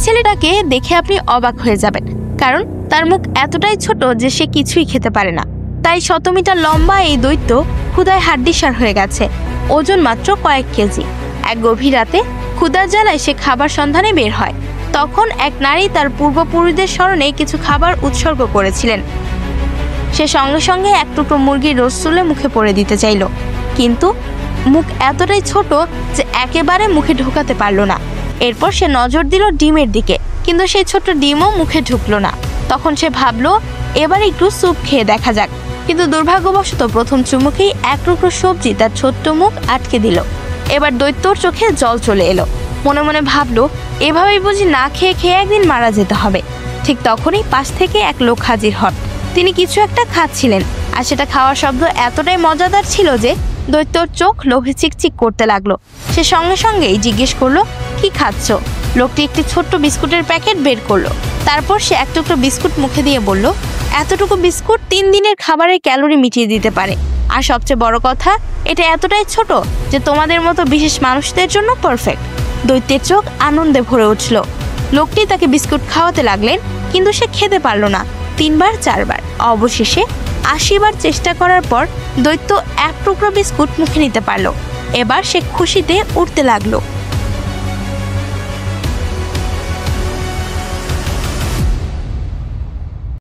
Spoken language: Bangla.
ছেলেটাকে দেখে আপনি অবাক হয়ে যাবেন, কারণ তার মুখ এতটাই ছোট যে সে কিছুই খেতে পারে না। তাই 100 মিটার লম্বা এই দৈত্য ক্ষুধায় হাড্ডিসার হয়ে গেছে, ওজন মাত্র কয়েক কেজি। এক গভীর রাতে ক্ষুধার জ্বালায় সে খাবার সন্ধানে বের হয়। তখন এক নারী তার পূর্বপুরুষদের স্মরণে কিছু খাবার উৎসর্গ করেছিলেন। সে সঙ্গে সঙ্গে এক টুকরো মুরগির রোস্ট তুলে মুখে পড়ে দিতে চাইল, কিন্তু মুখ এতটাই ছোট যে একেবারে মুখে ঢোকাতে পারল না। এরপর সে নজর দিল ডিমের দিকে, কিন্তু সেই ছোট্ট ডিমও মুখে ঢুকলো না। তখন সে ভাবলো এবার একটু স্যুপ খেয়ে দেখা যাক, কিন্তু দুর্ভাগ্যবশত প্রথম চুমুকেই এক টুকরো সবজি তার ছোট্ট মুখ আটকে দিল। এবার দৈত্যর চোখে জল চলে এলো। মনে মনে ভাবলো এভাবেই বুঝি না খেয়ে খেয়ে একদিন মারা যেতে হবে। ঠিক তখনই পাশ থেকে এক লোক হাজির হন। তিনি কিছু একটা খাচ্ছিলেন, আর সেটা খাওয়ার শব্দ এতটাই মজাদার ছিল যে দৈত্যর চোখ লোভে চিকচিক করতে লাগলো। সে সঙ্গে সঙ্গেই জিজ্ঞেস করলো, কি খাচ্ছ? লোকটি একটি ছোট্ট বিস্কুটের প্যাকেট বের করলো। তারপর সে এক টুকরো বিস্কুট মুখে দিয়ে বলল, এতটুকু বিস্কুট 3 দিনের খাবারের ক্যালোরি মিটিয়ে দিতে পারে। আর সবচেয়ে বড় কথা, এটা এতটাই ছোট যে তোমাদের মতো বিশেষ মানুষদের জন্য পারফেক্ট। দৈত্যের চোখ আনন্দে ভরে উঠল। লোকটি তাকে বিস্কুট খাওয়াতে লাগলেন, কিন্তু সে খেতে পারল না। 3 বার 4 বার, অবশেষে 80 বার চেষ্টা করার পর দৈত্য এক টুকরো বিস্কুট মুখে নিতে পারল। এবার সে খুশিতে উঠতে লাগলো।